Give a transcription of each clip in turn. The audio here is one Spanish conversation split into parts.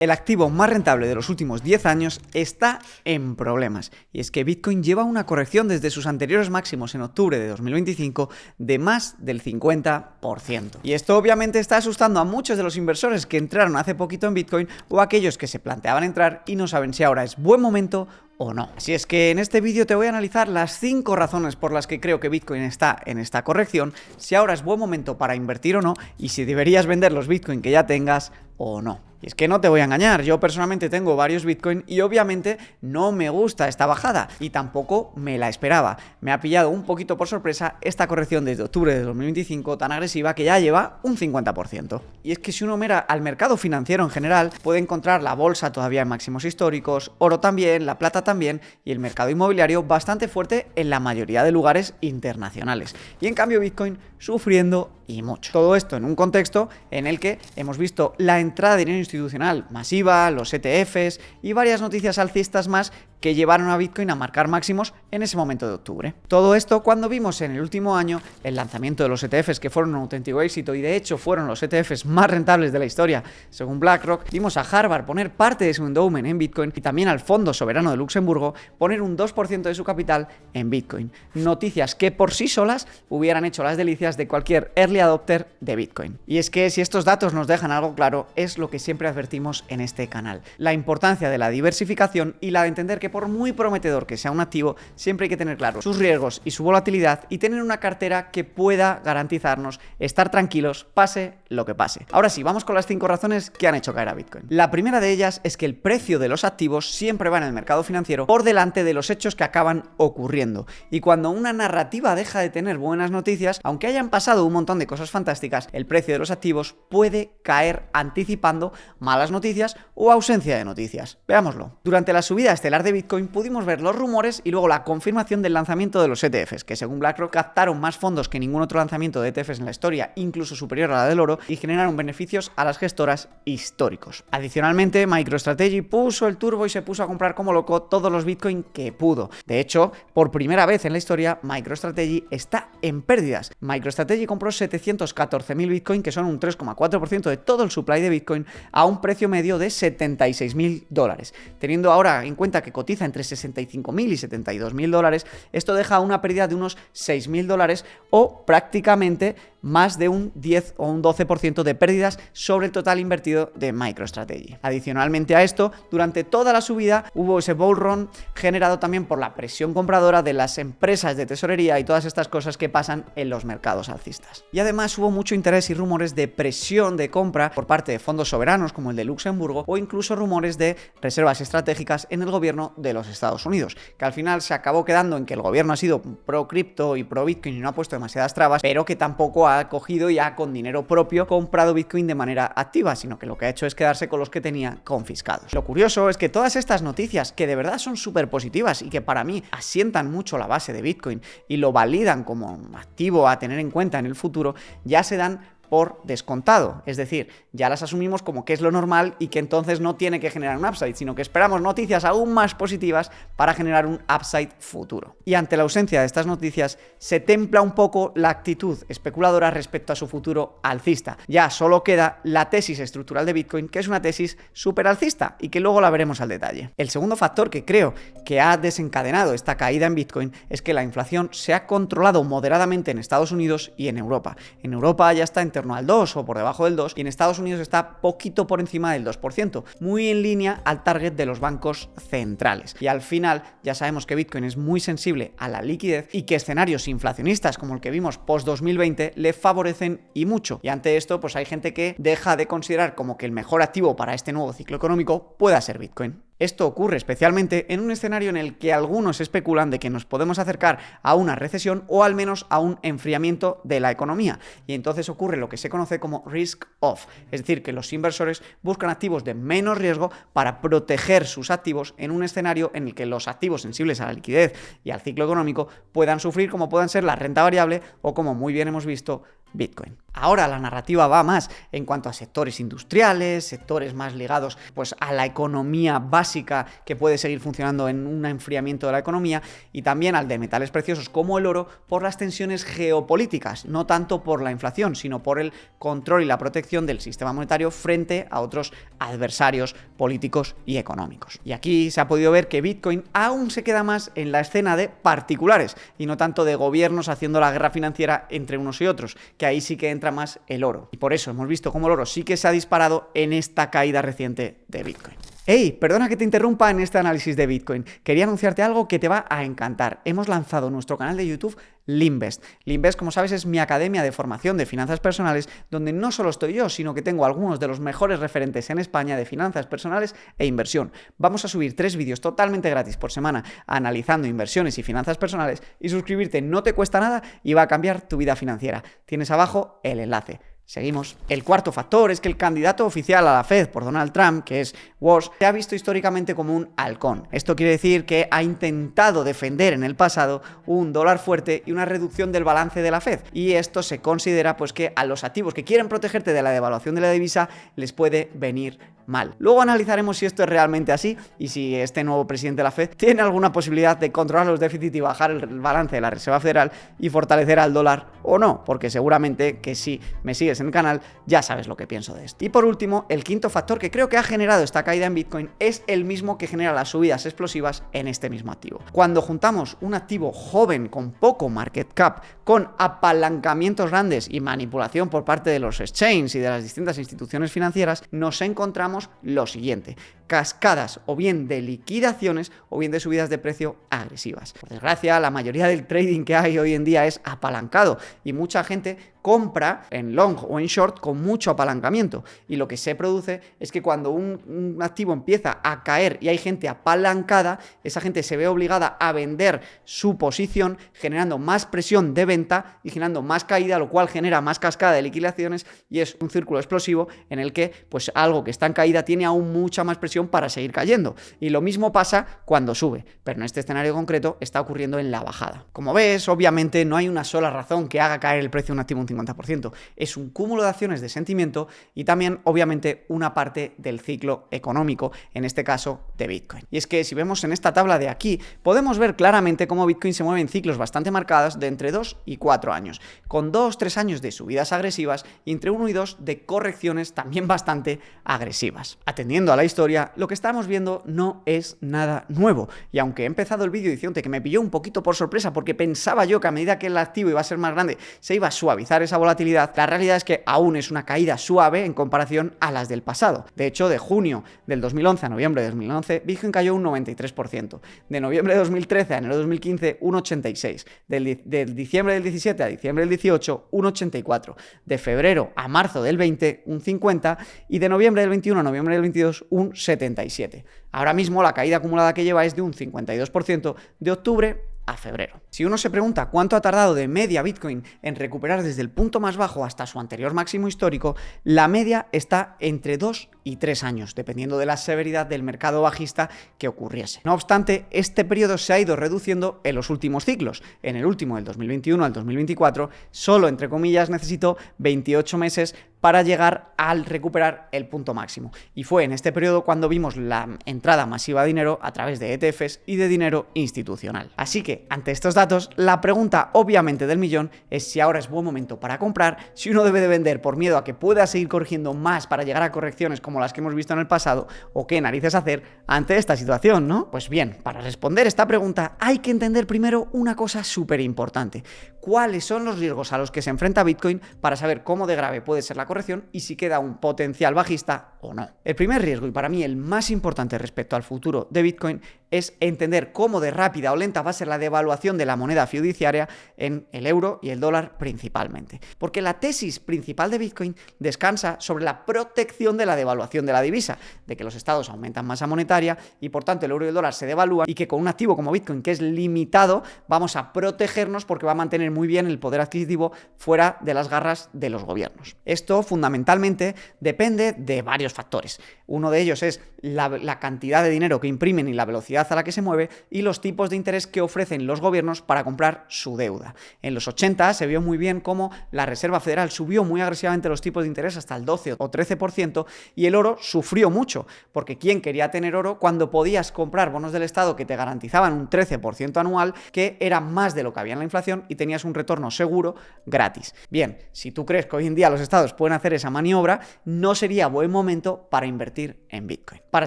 El activo más rentable de los últimos 10 años está en problemas, y es que Bitcoin lleva una corrección desde sus anteriores máximos en octubre de 2025 de más del 50%. Y esto obviamente está asustando a muchos de los inversores que entraron hace poquito en Bitcoin o a aquellos que se planteaban entrar y no saben si ahora es buen momento o no. Así es que en este vídeo te voy a analizar las 5 razones por las que creo que Bitcoin está en esta corrección, si ahora es buen momento para invertir o no, y si deberías vender los Bitcoin que ya tengas o no. Y es que no te voy a engañar, yo personalmente tengo varios Bitcoin y obviamente no me gusta esta bajada y tampoco me la esperaba. Me ha pillado un poquito por sorpresa esta corrección desde octubre de 2025 tan agresiva que ya lleva un 50%. Y es que si uno mira al mercado financiero en general, puede encontrar la bolsa todavía en máximos históricos, oro también, la plata también y el mercado inmobiliario bastante fuerte en la mayoría de lugares internacionales. Y en cambio Bitcoin sufriendo y mucho. Todo esto en un contexto en el que hemos visto la entrada de dinero institucional masiva, los ETFs y varias noticias alcistas más que llevaron a Bitcoin a marcar máximos en ese momento de octubre. Todo esto cuando vimos en el último año el lanzamiento de los ETFs que fueron un auténtico éxito y de hecho fueron los ETFs más rentables de la historia según BlackRock. Vimos a Harvard poner parte de su endowment en Bitcoin y también al Fondo Soberano de Luxemburgo poner un 2% de su capital en Bitcoin. Noticias que por sí solas hubieran hecho las delicias de cualquier early adopter de Bitcoin. Y es que si estos datos nos dejan algo claro, es lo que siempre advertimos en este canal: la importancia de la diversificación y la de entender que por muy prometedor que sea un activo, siempre hay que tener claro sus riesgos y su volatilidad y tener una cartera que pueda garantizarnos estar tranquilos pase lo que pase. Ahora sí, vamos con las 5 razones que han hecho caer a Bitcoin. La primera de ellas es que el precio de los activos siempre va en el mercado financiero por delante de los hechos que acaban ocurriendo. Y cuando una narrativa deja de tener buenas noticias, aunque hayan pasado un montón de cosas fantásticas, el precio de los activos puede caer anticipando malas noticias o ausencia de noticias. Veámoslo. Durante la subida estelar de Bitcoin pudimos ver los rumores y luego la confirmación del lanzamiento de los ETFs, que según BlackRock captaron más fondos que ningún otro lanzamiento de ETFs en la historia, incluso superior a la del oro, y generaron beneficios a las gestoras históricos. Adicionalmente, MicroStrategy puso el turbo y se puso a comprar como loco todos los Bitcoin que pudo. De hecho, por primera vez en la historia, MicroStrategy está en pérdidas. MicroStrategy compró 714.000 Bitcoin, que son un 3,4% de todo el supply de Bitcoin, a un precio medio de $76.000. Teniendo ahora en cuenta que cotiza entre $65.000 y $72.000, esto deja una pérdida de unos $6.000 o prácticamente más de un 10 o un 12% de pérdidas sobre el total invertido de MicroStrategy. Adicionalmente a esto, durante toda la subida hubo ese bull run generado también por la presión compradora de las empresas de tesorería y todas estas cosas que pasan en los mercados alcistas. Y además hubo mucho interés y rumores de presión de compra por parte de fondos soberanos como el de Luxemburgo o incluso rumores de reservas estratégicas en el gobierno de los Estados Unidos, que al final se acabó quedando en que el gobierno ha sido pro cripto y pro Bitcoin y no ha puesto demasiadas trabas, pero que tampoco ha cogido ya con dinero propio comprado Bitcoin de manera activa, sino que lo que ha hecho es quedarse con los que tenía confiscados. Lo curioso es que todas estas noticias, que de verdad son súper positivas y que para mí asientan mucho la base de Bitcoin y lo validan como activo a tener en cuenta en el futuro, ya se dan por descontado, es decir, ya las asumimos como que es lo normal y que entonces no tiene que generar un upside, sino que esperamos noticias aún más positivas para generar un upside futuro. Y ante la ausencia de estas noticias, se templa un poco la actitud especuladora respecto a su futuro alcista. Ya solo queda la tesis estructural de Bitcoin, que es una tesis súper alcista y que luego la veremos al detalle. El segundo factor que creo que ha desencadenado esta caída en Bitcoin es que la inflación se ha controlado moderadamente en Estados Unidos y en Europa. En Europa ya está en torno al 2 o por debajo del 2 y en Estados Unidos está poquito por encima del 2%, muy en línea al target de los bancos centrales. Y al final ya sabemos que Bitcoin es muy sensible a la liquidez y que escenarios inflacionistas como el que vimos post 2020 le favorecen y mucho. Y ante esto pues hay gente que deja de considerar como que el mejor activo para este nuevo ciclo económico pueda ser Bitcoin. Esto ocurre especialmente en un escenario en el que algunos especulan de que nos podemos acercar a una recesión o al menos a un enfriamiento de la economía. Y entonces ocurre lo que se conoce como risk off, es decir, que los inversores buscan activos de menos riesgo para proteger sus activos en un escenario en el que los activos sensibles a la liquidez y al ciclo económico puedan sufrir, como puedan ser la renta variable o, como muy bien hemos visto, Bitcoin. Ahora la narrativa va más en cuanto a sectores industriales, sectores más ligados pues a la economía básica que puede seguir funcionando en un enfriamiento de la economía, y también al de metales preciosos como el oro por las tensiones geopolíticas, no tanto por la inflación, sino por el control y la protección del sistema monetario frente a otros adversarios políticos y económicos. Y aquí se ha podido ver que Bitcoin aún se queda más en la escena de particulares y no tanto de gobiernos haciendo la guerra financiera entre unos y otros, que ahí sí que entra más el oro. Y por eso hemos visto cómo el oro sí que se ha disparado en esta caída reciente de Bitcoin. Hey, perdona que te interrumpa en este análisis de Bitcoin. Quería anunciarte algo que te va a encantar. Hemos lanzado nuestro canal de YouTube Linvest. Linvest, como sabes, es mi academia de formación de finanzas personales, donde no solo estoy yo, sino que tengo algunos de los mejores referentes en España de finanzas personales e inversión. Vamos a subir 3 vídeos totalmente gratis por semana analizando inversiones y finanzas personales, y suscribirte no te cuesta nada y va a cambiar tu vida financiera. Tienes abajo el enlace. Seguimos. El cuarto factor es que el candidato oficial a la Fed por Donald Trump, que es Walsh, se ha visto históricamente como un halcón. Esto quiere decir que ha intentado defender en el pasado un dólar fuerte y una reducción del balance de la Fed. Y esto se considera pues que a los activos que quieren protegerte de la devaluación de la divisa les puede venir mal. Luego analizaremos si esto es realmente así y si este nuevo presidente de la Fed tiene alguna posibilidad de controlar los déficits y bajar el balance de la Reserva Federal y fortalecer al dólar o no, porque seguramente que si me sigues en el canal ya sabes lo que pienso de esto. Y por último, el quinto factor que creo que ha generado esta caída en Bitcoin es el mismo que genera las subidas explosivas en este mismo activo. Cuando juntamos un activo joven con poco market cap, con apalancamientos grandes y manipulación por parte de los exchanges y de las distintas instituciones financieras, nos encontramos lo siguiente: cascadas o bien de liquidaciones o bien de subidas de precio agresivas. Por desgracia, la mayoría del trading que hay hoy en día es apalancado y mucha gente compra en long o en short con mucho apalancamiento, y lo que se produce es que cuando un activo empieza a caer y hay gente apalancada, esa gente se ve obligada a vender su posición, generando más presión de venta y generando más caída, lo cual genera más cascada de liquidaciones, y es un círculo explosivo en el que pues algo que está en caída tiene aún mucha más presión para seguir cayendo. Y lo mismo pasa cuando sube, pero en este escenario concreto está ocurriendo en la bajada. Como ves, obviamente no hay una sola razón que haga caer el precio de un activo un 50%. Es un cúmulo de acciones de sentimiento y también, obviamente, una parte del ciclo económico, en este caso de Bitcoin. Y es que si vemos en esta tabla de aquí, podemos ver claramente cómo Bitcoin se mueve en ciclos bastante marcados de entre 2 y 4 años, con 2-3 años de subidas agresivas y entre 1 y 2 de correcciones también bastante agresivas. Atendiendo a la historia, lo que estamos viendo no es nada nuevo, y aunque he empezado el vídeo diciéndote que me pilló un poquito por sorpresa porque pensaba yo que a medida que el activo iba a ser más grande se iba a suavizar esa volatilidad, la realidad es que aún es una caída suave en comparación a las del pasado. De hecho, de junio del 2011 a noviembre de 2011, Bitcoin cayó un 93%, de noviembre de 2013 a enero de 2015 un 86%, del diciembre del 17 a diciembre del 18 un 84%, de febrero a marzo del 20 un 50% y de noviembre del 21 a noviembre del 22 un 77%. Ahora mismo la caída acumulada que lleva es de un 52% de octubre a febrero. Si uno se pregunta cuánto ha tardado de media Bitcoin en recuperar desde el punto más bajo hasta su anterior máximo histórico, la media está entre 2 y 3 años, dependiendo de la severidad del mercado bajista que ocurriese. No obstante, este periodo se ha ido reduciendo en los últimos ciclos. En el último, del 2021 al 2024, solo, entre comillas, necesitó 28 meses para llegar al recuperar el punto máximo. Y fue en este periodo cuando vimos la entrada masiva de dinero a través de ETFs y de dinero institucional. Así que, ante estos datos, la pregunta obviamente del millón es si ahora es buen momento para comprar, si uno debe de vender por miedo a que pueda seguir corrigiendo más para llegar a correcciones como las que hemos visto en el pasado, o qué narices hacer ante esta situación, ¿no? Pues bien, para responder esta pregunta hay que entender primero una cosa súper importante: cuáles son los riesgos a los que se enfrenta Bitcoin para saber cómo de grave puede ser la corrección y si queda un potencial bajista o no. El primer riesgo, y para mí el más importante respecto al futuro de Bitcoin, es entender cómo de rápida o lenta va a ser la devaluación de la moneda fiduciaria en el euro y el dólar principalmente. Porque la tesis principal de Bitcoin descansa sobre la protección de la devaluación de la divisa, de que los estados aumentan masa monetaria y por tanto el euro y el dólar se devalúan, y que con un activo como Bitcoin, que es limitado, vamos a protegernos porque va a mantener muy bien el poder adquisitivo fuera de las garras de los gobiernos. Esto fundamentalmente depende de varios factores. Uno de ellos es la cantidad de dinero que imprimen y la velocidad velocidad a la que se mueve y los tipos de interés que ofrecen los gobiernos para comprar su deuda. En los 80 se vio muy bien cómo la Reserva Federal subió muy agresivamente los tipos de interés hasta el 12 o 13% y el oro sufrió mucho, porque ¿quién quería tener oro cuando podías comprar bonos del Estado que te garantizaban un 13% anual, que era más de lo que había en la inflación y tenías un retorno seguro gratis? Bien, si tú crees que hoy en día los estados pueden hacer esa maniobra, no sería buen momento para invertir en Bitcoin. Para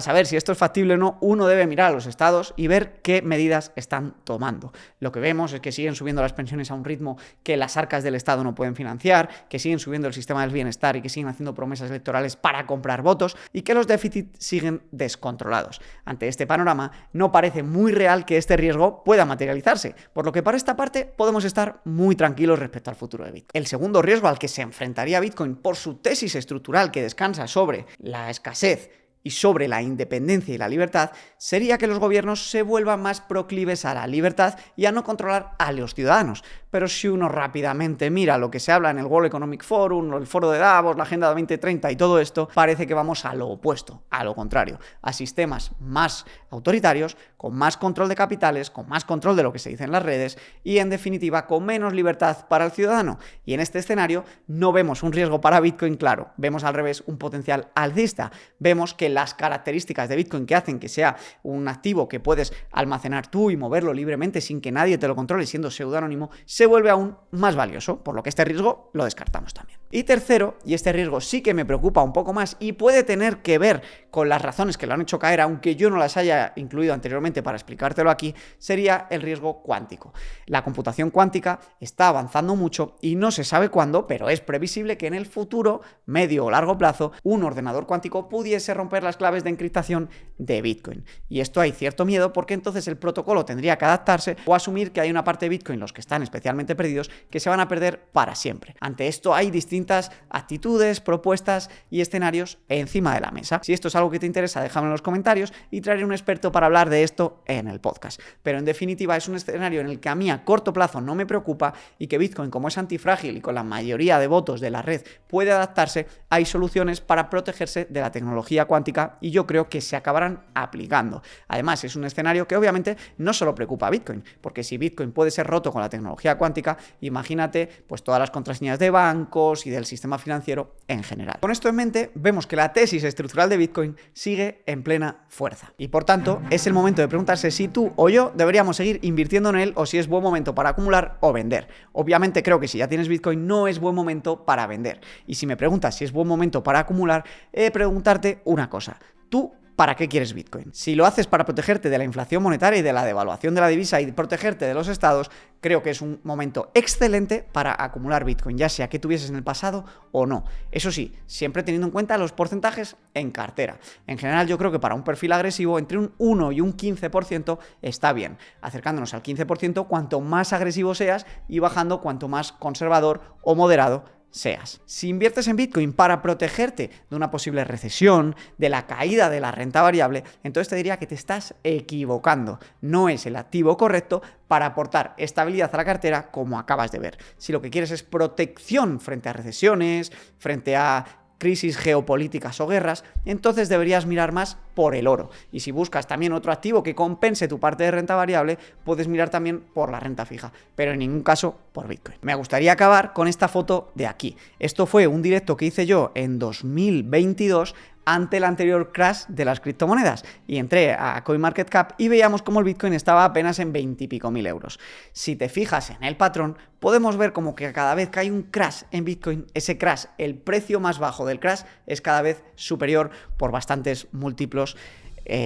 saber si esto es factible o no, uno debe mirar a los estados y ver qué medidas están tomando. Lo que vemos es que siguen subiendo las pensiones a un ritmo que las arcas del Estado no pueden financiar, que siguen subiendo el sistema del bienestar y que siguen haciendo promesas electorales para comprar votos y que los déficits siguen descontrolados. Ante este panorama, no parece muy real que este riesgo pueda materializarse, por lo que para esta parte podemos estar muy tranquilos respecto al futuro de Bitcoin. El segundo riesgo al que se enfrentaría Bitcoin por su tesis estructural que descansa sobre la escasez y sobre la independencia y la libertad, sería que los gobiernos se vuelvan más proclives a la libertad y a no controlar a los ciudadanos. Pero si uno rápidamente mira lo que se habla en el World Economic Forum, el Foro de Davos, la Agenda 2030 y todo esto, parece que vamos a lo opuesto, a lo contrario, a sistemas más autoritarios, con más control de capitales, con más control de lo que se dice en las redes y, en definitiva, con menos libertad para el ciudadano. Y en este escenario no vemos un riesgo para Bitcoin claro, vemos al revés un potencial alcista. Vemos que las características de Bitcoin que hacen que sea un activo que puedes almacenar tú y moverlo libremente sin que nadie te lo controle, siendo pseudónimo, se vuelve aún más valioso, por lo que este riesgo lo descartamos también. Y tercero, y este riesgo sí que me preocupa un poco más y puede tener que ver con las razones que lo han hecho caer, aunque yo no las haya incluido anteriormente para explicártelo aquí, sería el riesgo cuántico. La computación cuántica está avanzando mucho y no se sabe cuándo, pero es previsible que en el futuro, medio o largo plazo, un ordenador cuántico pudiese romper las claves de encriptación de Bitcoin. Y esto hay cierto miedo porque entonces el protocolo tendría que adaptarse o asumir que hay una parte de Bitcoin, los que están especialmente perdidos, que se van a perder para siempre. Ante esto hay distintas actitudes, propuestas y escenarios encima de la mesa. Si esto es algo que te interesa, déjame en los comentarios y traeré un experto para hablar de esto en el podcast. Pero en definitiva es un escenario en el que a mí a corto plazo no me preocupa y que Bitcoin, como es antifrágil y con la mayoría de votos de la red puede adaptarse, hay soluciones para protegerse de la tecnología cuántica y yo creo que se acabarán aplicando. Además, es un escenario que obviamente no solo preocupa a Bitcoin, porque si Bitcoin puede ser roto con la tecnología cuántica, imagínate pues todas las contraseñas de bancos y del sistema financiero en general. Con esto en mente, vemos que la tesis estructural de Bitcoin sigue en plena fuerza. Y por tanto, es el momento de preguntarse si tú o yo deberíamos seguir invirtiendo en él o si es buen momento para acumular o vender. Obviamente creo que si ya tienes Bitcoin no es buen momento para vender. Y si me preguntas si es buen momento para acumular, he de preguntarte una cosa. ¿Tú para qué quieres Bitcoin? Si lo haces para protegerte de la inflación monetaria y de la devaluación de la divisa y protegerte de los estados, creo que es un momento excelente para acumular Bitcoin, ya sea que tuvieses en el pasado o no. Eso sí, siempre teniendo en cuenta los porcentajes en cartera. En general, yo creo que para un perfil agresivo, entre un 1 y un 15% está bien. Acercándonos al 15%, cuanto más agresivo seas y bajando cuanto más conservador o moderado seas. Si inviertes en Bitcoin para protegerte de una posible recesión, de la caída de la renta variable, entonces te diría que te estás equivocando. No es el activo correcto para aportar estabilidad a la cartera como acabas de ver. Si lo que quieres es protección frente a recesiones, frente a crisis geopolíticas o guerras, entonces deberías mirar más por el oro. Y si buscas también otro activo que compense tu parte de renta variable, puedes mirar también por la renta fija, pero en ningún caso por Bitcoin. Me gustaría acabar con esta foto de aquí. Esto fue un directo que hice yo en 2022 ante el anterior crash de las criptomonedas y entré a CoinMarketCap y veíamos cómo el Bitcoin estaba apenas en 20 y pico mil euros. Si te fijas en el patrón, podemos ver como que cada vez que hay un crash en Bitcoin, ese crash, el precio más bajo del crash es cada vez superior por bastantes múltiplos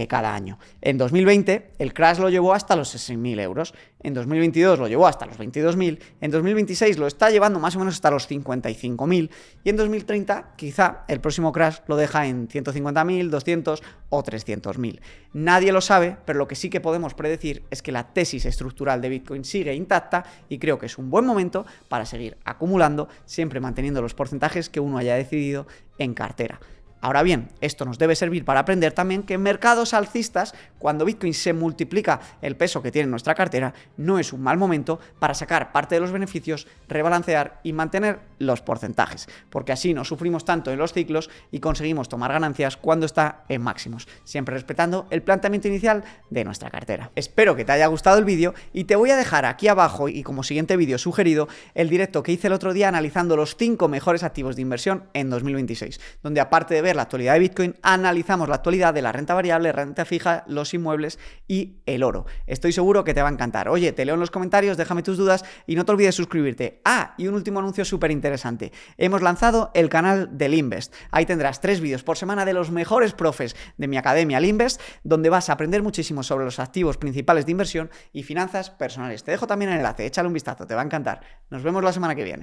cada año. En 2020 el crash lo llevó hasta los 6.000 euros, en 2022 lo llevó hasta los 22.000, en 2026 lo está llevando más o menos hasta los 55.000 y en 2030 quizá el próximo crash lo deja en 150.000, 200 o 300.000. Nadie lo sabe, pero lo que sí que podemos predecir es que la tesis estructural de Bitcoin sigue intacta y creo que es un buen momento para seguir acumulando, siempre manteniendo los porcentajes que uno haya decidido en cartera. Ahora bien, esto nos debe servir para aprender también que en mercados alcistas, cuando Bitcoin se multiplica el peso que tiene en nuestra cartera, no es un mal momento para sacar parte de los beneficios, rebalancear y mantener los porcentajes, porque así no sufrimos tanto en los ciclos y conseguimos tomar ganancias cuando está en máximos, siempre respetando el planteamiento inicial de nuestra cartera. Espero que te haya gustado el vídeo y te voy a dejar aquí abajo y como siguiente vídeo sugerido el directo que hice el otro día analizando los 5 mejores activos de inversión en 2026, donde aparte de ver la actualidad de Bitcoin, analizamos la actualidad de la renta variable, renta fija, los inmuebles y el oro. Estoy seguro que te va a encantar. Oye, te leo en los comentarios, déjame tus dudas y no te olvides suscribirte. Ah, y un último anuncio súper interesante. Hemos lanzado el canal del Invest. Ahí tendrás 3 vídeos por semana de los mejores profes de mi academia, el Invest, donde vas a aprender muchísimo sobre los activos principales de inversión y finanzas personales. Te dejo también el enlace, échale un vistazo, te va a encantar. Nos vemos la semana que viene.